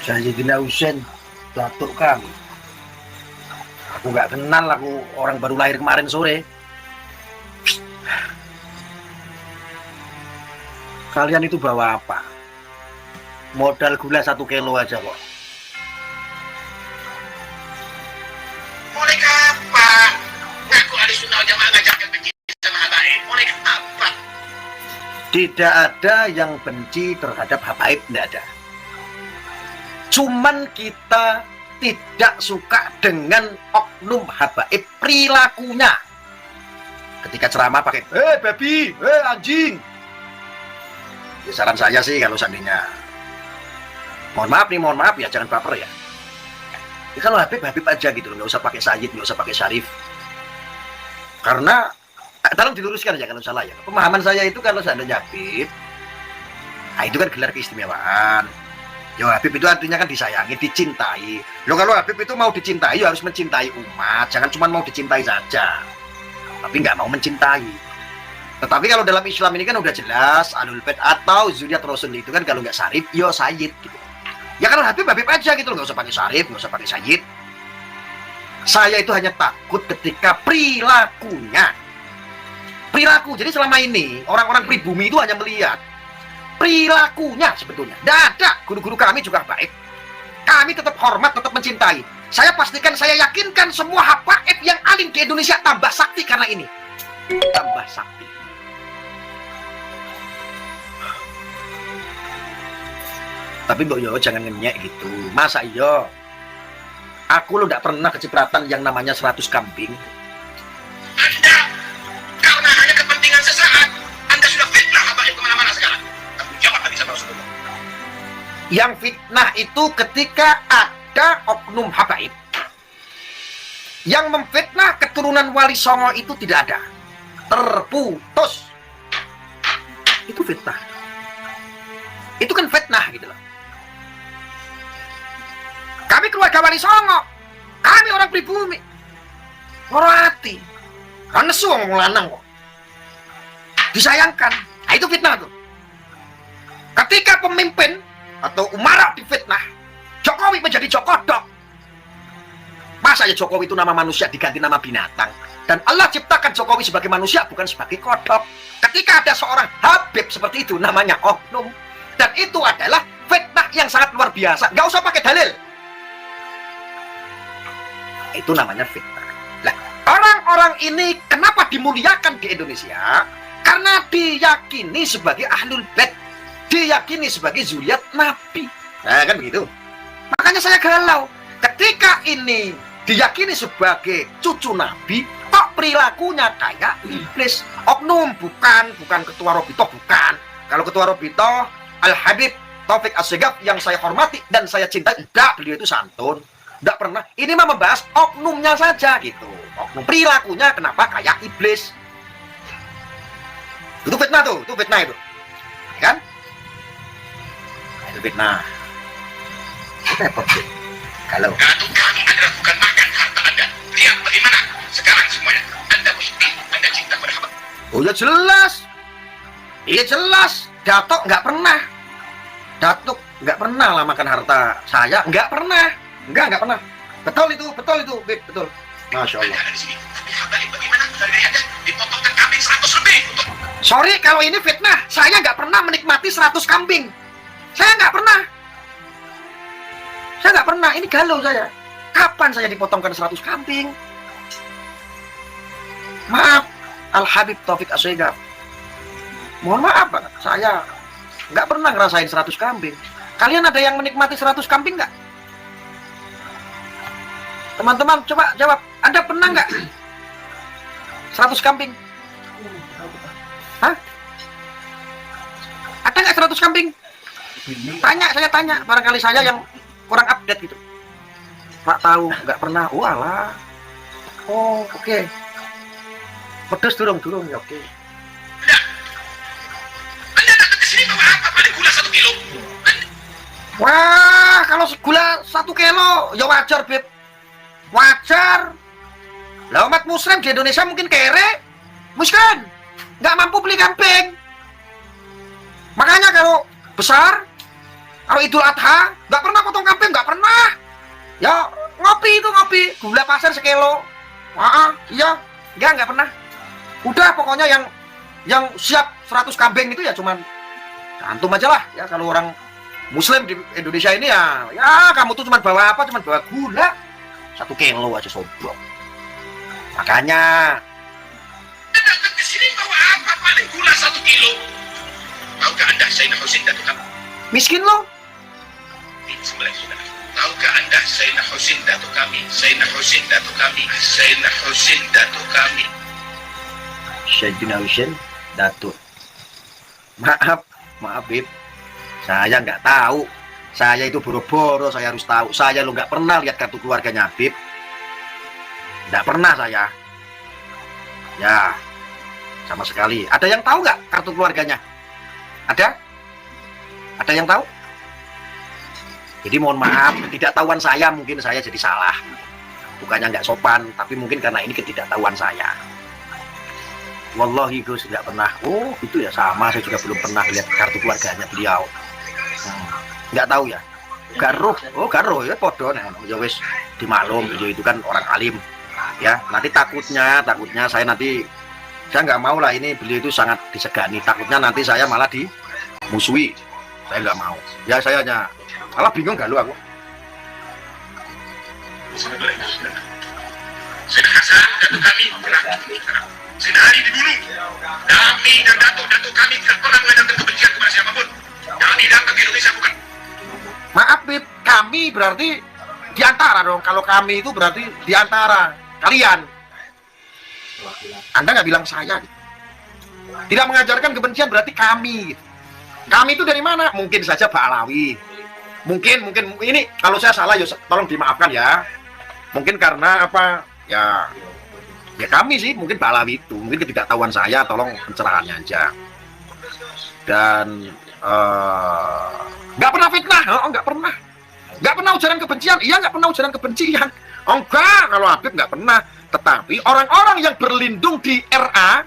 Sayyidina Husain, datuk kami. Aku nggak kenal, aku orang baru lahir kemarin sore. Kalian itu bawa apa? Modal gula 1 kilo aja kok. Mulai kapan? Ngaku ahli sunnah wal jamaah ngajarkan benci sama habaib. Mulai kapan? Tidak ada yang benci terhadap habaib, tidak ada. Cuman kita tidak suka dengan oknum habaib, perilakunya. Ketika ceramah pakai, babi, anjing. Ya, saran saya sih kalau seandainya, mohon maaf ya, jangan baper ya. Ya kalau Habib aja gitu loh, nggak usah pakai Sayyid, nggak usah pakai Syarif. Karena tolong diluruskan ya kalau salah ya. Pemahaman saya itu kalau seandainya Habib, nah itu kan gelar keistimewaan. Ya Habib itu artinya kan disayangi, dicintai. Loh kalau Habib itu mau dicintai, ya harus mencintai umat, jangan cuma mau dicintai saja, tapi nggak mau mencintai. Tetapi kalau dalam Islam ini kan udah jelas, Ahlul Bait atau zuriat Rasul itu kan kalau nggak Syarif, ya Sayyid gitu. Ya kalau Habib aja gitu loh, nggak usah pakai Syarif, nggak usah pakai Sayyid. Saya itu hanya takut ketika perilakunya. Perilaku, jadi selama ini orang-orang pribumi itu hanya melihat perilakunya sebetulnya. Tidak ada, guru-guru kami juga baik. Kami tetap hormat, tetap mencintai. Saya pastikan, saya yakinkan semua habaib yang alim di Indonesia tambah sakti karena ini. Tambah sakti. Tapi Mbok Yo jangan ngenyek gitu. Masa iya? Aku lo tidak pernah kecipratan yang namanya 100 kambing. Anda, karena hanya kepentingan sesaat, Anda sudah fitnah habaib kemana-mana sekarang. Kamu jawab lagi sama Rasulullah. Yang fitnah itu ketika ada oknum habaib yang memfitnah keturunan Wali Songo itu tidak ada. Terputus. Itu fitnah. Itu kan fitnah gitu loh. Kami keluarga Wali Songo, kami orang pribumi, hormati, karena nesu ngomong lanang kok, disayangkan. Nah, itu fitnah tuh. Ketika pemimpin atau umara difitnah, Jokowi menjadi Jokodok. Masa ya Jokowi itu nama manusia diganti nama binatang? Dan Allah ciptakan Jokowi sebagai manusia, bukan sebagai kodok. Ketika ada seorang Habib seperti itu, namanya oknum, dan itu adalah fitnah yang sangat luar biasa. Nggak usah pakai dalil. Itu namanya fitnah. Nah, orang-orang ini kenapa dimuliakan di Indonesia? Karena diyakini sebagai Ahlul Bait, diyakini sebagai zuriat Nabi. Nah, kan begitu. Makanya saya galau. Ketika ini diyakini sebagai cucu Nabi, kok perilakunya kayak iblis. Oknum, bukan ketua Robito, bukan. Kalau ketua Robito, Al-Habib Taufik Assegaf yang saya hormati dan saya cintai, enggak, beliau itu santun. Enggak pernah. Ini mah membahas oknumnya saja gitu. Oknum perilakunya kenapa kayak iblis. Itu fitnah tuh, itu fitnah itu. Ya kan? Itu fitnah. Itu repot sih. Kalau Gantung kami adalah bukan makan harta Anda. Lihat bagaimana sekarang semuanya. Anda musyrik, Anda cinta pada habaib. oh ya jelas. Iya jelas. Datuk nggak pernah. Datuk nggak pernah lah makan harta saya. Nggak pernah. Enggak pernah. Betul itu, Bib, betul. Masya Allah. Anda di sini. Tapi habaib bagaimana? Dari Anda dipotongkan kambing 100 lebih. Sorry kalau ini fitnah. Saya nggak pernah menikmati 100 kambing. Saya nggak pernah. Ini galau saya. Kapan saya dipotongkan 100 kambing? Maaf, Al-Habib Taufik Assegaf. Mohon maaf banget. Saya nggak pernah ngerasain 100 kambing. Kalian ada yang menikmati 100 kambing nggak? Teman-teman coba jawab. Anda pernah nggak 100 kambing? Hah? Ada nggak 100 kambing? Saya tanya. Barangkali saya yang kurang update gitu. Pak tahu, nggak pernah. Walah. Oh, oke. Pedes durung ya, oke. Anda datang ke sini bawa apa? Paling gula 1 kilo. Wah, kalau gula 1 kilo, ya wajar, Beb. Wajar. Lah umat muslim di Indonesia mungkin kere, miskin, nggak mampu beli kambing. Makanya kalau besar, kalau Idul Adha, nggak pernah potong kambing. pernah. Ya ngopi itu ngopi, gula pasir sekilo. Iya, nggak pernah. Udah pokoknya yang siap 100 kambing itu ya cuman antum aja lah ya. Kalau orang Muslim di Indonesia ini ya kamu tuh cuman bawa apa? Cuman bawa gula 1 kilo aja sobrang. Makanya datang ke sini bawa apa? Paling gula 1 kilo. Tahukah Anda Sayyidina Husain datuk kami? miskin lo. Sebelah sudah. Tahukah Anda Sayyidina Husain datuk kami? Sayyidina Husain datuk kami. Sayyidina Husain datuk kami. Sayyidina Husain datuk. Maaf Bib. Saya nggak tahu. Saya itu boro-boro saya harus tahu. Saya lo nggak pernah lihat kartu keluarganya Bib. Nggak pernah saya. Ya, sama sekali. Ada yang tahu nggak kartu keluarganya? Ada? Ada yang tahu? Jadi mohon maaf, ketidaktahuan saya mungkin saya jadi salah. Bukannya nggak sopan, tapi mungkin karena ini ketidaktahuan saya. Wallahi Gus nggak pernah. Oh itu ya sama, saya juga belum pernah lihat kartu keluarganya beliau. Nggak tahu ya. Garuh ya podo. Ya wes dimaklum, beliau itu kan orang alim. Ya nanti takutnya saya nggak mau lah ini beliau itu sangat disegani. Takutnya nanti saya malah dimusuhi. Saya nggak mau. Ya saya hanya malah bingung gak lu aku. Sayyidina Hasan datuk kami. Sayyidina Ali dibunuh. Kami dan datuk kami tidak pernah mengajarkan kebencian kepada siapapun. Kami datang ke Indonesia bukan. Maaf Bib, kami berarti diantara dong. Kalau kami itu berarti diantara kalian. Anda nggak bilang saya. Tidak mengajarkan kebencian berarti kami. Kami itu dari mana? Mungkin saja Ba'alawi. Mungkin ini kalau saya salah ya tolong dimaafkan ya. Mungkin karena apa? Ya kami sih mungkin Ba'alawi itu. Mungkin ketidaktahuan saya, tolong pencerahannya aja. Dan nggak pernah fitnah, nggak pernah ujaran kebencian. Iya nggak pernah ujaran kebencian. Enggak, kalau Habib nggak pernah. Tetapi orang-orang yang berlindung di RA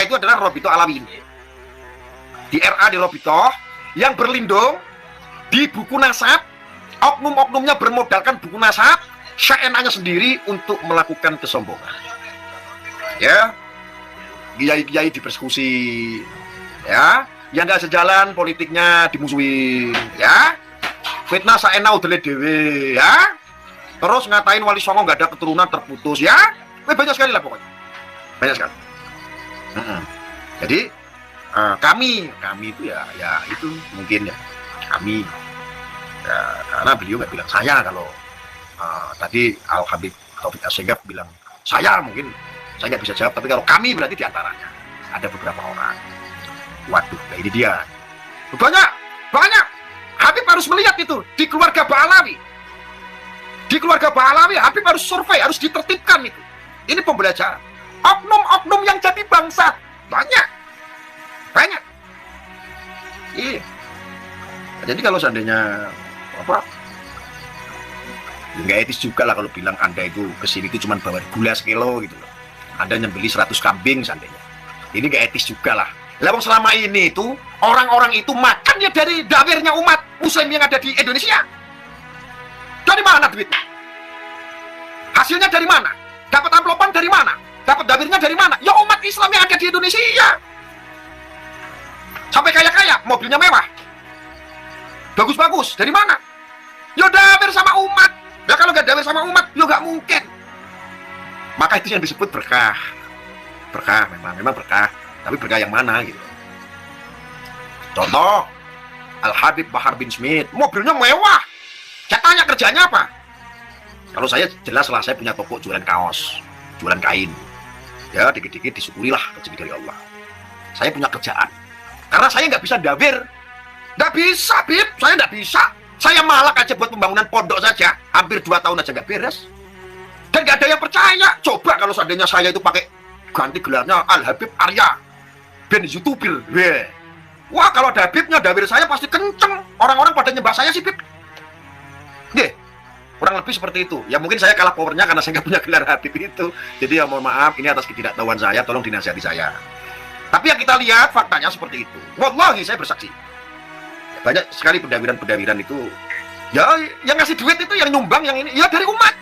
itu adalah Robito Alawi. Di RA di Robito yang berlindung di buku nasab, oknum-oknumnya bermodalkan buku nasab, SYNA-nya sendiri untuk melakukan kesombongan. Ya, kiai-kiai dipersekusi, ya, yang nggak sejalan politiknya dimusuhi, ya, fitnah SYNA udah dewe, ya, terus ngatain Wali Songo nggak ada keturunan terputus, ya, banyak sekali lah pokoknya, banyak sekali. Jadi kami itu ya itu mungkin ya kami. Ya, karena beliau nggak bilang saya kalau tadi Al Habib Taufik Assegaf bilang saya, mungkin saya nggak bisa jawab, tapi kalau kami berarti diantaranya ada beberapa orang. Waduh, nah ini dia banyak Habib harus melihat itu di keluarga Ba'alawi. Di keluarga Ba'alawi Habib harus survei, harus ditertibkan itu. Ini pembelajaran. Oknum-oknum yang jadi bangsat banyak. Iya. Jadi kalau seandainya apa, nggak etis juga lah kalau bilang Anda itu kesini itu cuma bawa gula sekilo gitu loh. Anda nyembeli 100 kambing seandainya. Ini nggak etis juga lah. Lalu selama ini itu orang-orang itu makan ya dari dawirnya umat Muslim yang ada di Indonesia. Dari mana duitnya? Hasilnya dari mana? Dapat amplopan dari mana? Dapat dawirnya dari mana? Ya umat Islam yang ada di Indonesia. Sampai kaya-kaya, mobilnya mewah, bagus-bagus. Dari mana? Ya dawir sama umat. Ya kalau nggak dawir sama umat, ya nggak mungkin. Maka itu yang disebut berkah. Berkah memang berkah. Tapi berkah yang mana gitu? Contoh, Al Habib Bahar bin Smith, mobilnya mewah. Saya tanya kerjanya apa? Kalau saya jelas lah, saya punya toko jualan kaos, jualan kain. Ya dikit-dikit disyukurilah rezeki dari Allah. Saya punya kerjaan. Karena saya nggak bisa dawir. Nggak bisa, Bib. Saya nggak bisa. Saya malak aja buat pembangunan pondok saja. Hampir 2 tahun aja nggak beres. Dan nggak ada yang percaya. Coba kalau seandainya saya itu pakai ganti gelarnya Al Habib Arya Ben YouTuber. Wah, kalau ada Habibnya, dawir saya pasti kenceng. Orang-orang pada nyembah saya sih, Bib. Nggih. Kurang lebih seperti itu. Ya mungkin saya kalah powernya karena saya nggak punya gelar Habib itu. Jadi ya mohon maaf, ini atas ketidaktahuan saya. Tolong dinasihati saya. Tapi yang kita lihat faktanya seperti itu. Wallahi saya bersaksi. Banyak sekali pendawiran-pendawiran itu Ya, yang ngasih duit itu, yang nyumbang, yang ini, ya dari umat.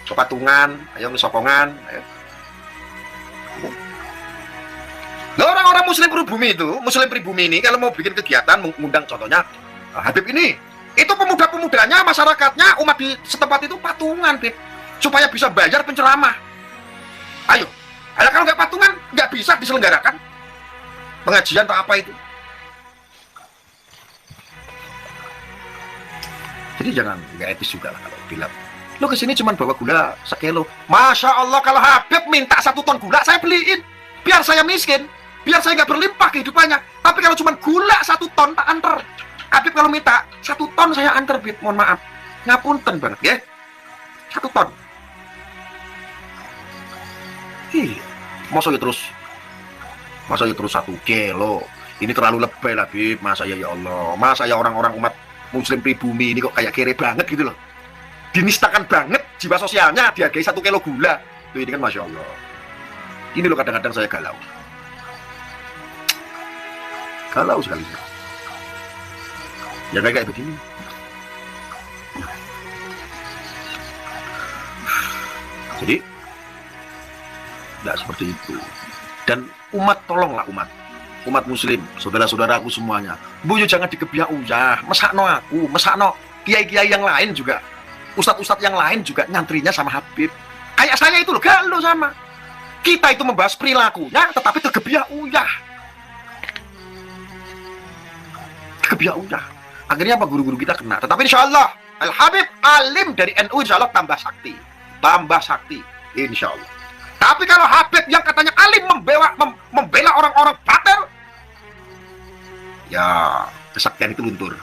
Kepatungan, ayo sokongan. Ayo. Nah, orang-orang muslim pribumi ini kalau mau bikin kegiatan, mengundang contohnya Habib ini, itu pemuda-pemudanya, masyarakatnya, umat di setempat itu patungan, Bib, supaya bisa bayar penceramah. Ayo, kalau nggak patungan, nggak bisa diselenggarakan pengajian atau apa itu. Jadi jangan, nggak etis juga lah kalau bilang, lo kesini cuma bawa gula sekilo. Masya Allah, kalau Habib minta 1 ton gula, saya beliin. Biar saya miskin, biar saya nggak berlimpah kehidupannya. Tapi kalau cuma gula 1 ton, tak antar. Habib kalau minta 1 ton, saya antar, Bib. Mohon maaf. Ngapunten banget, ya. 1 ton. Iya. Masa ya terus 1 kilo. Ini terlalu lebay lah, Bib. Masa ya Allah. Masa ya orang-orang umat muslim pribumi ini kok kayak kere banget gitu loh. Dinistakan banget jiwa sosialnya, dihargai 1 kilo gula. Tuh, ini kan Masya Allah. Ini loh kadang-kadang saya galau. Galau sekali. Ya kayak begini. Jadi tidak seperti itu. Dan umat, tolonglah umat muslim, saudara-saudaraku semuanya, buyo jangan dikebiak-uyah, mesakno aku, mesakno kiai-kiai yang lain juga, ustadz-ustadz yang lain juga nyantrinya sama Habib. Kayak saya itu loh, galau sama. Kita itu membahas perilakunya, tetapi tergebiak-uyah. Tergebiak-uyah. Akhirnya apa, guru-guru kita kena. Tetapi insya Allah, Al-Habib alim dari NU, insya Allah tambah sakti. Tambah sakti, insya Allah. Tapi kalau Habib yang katanya alim membela orang-orang batil, ya kesaktian itu luntur.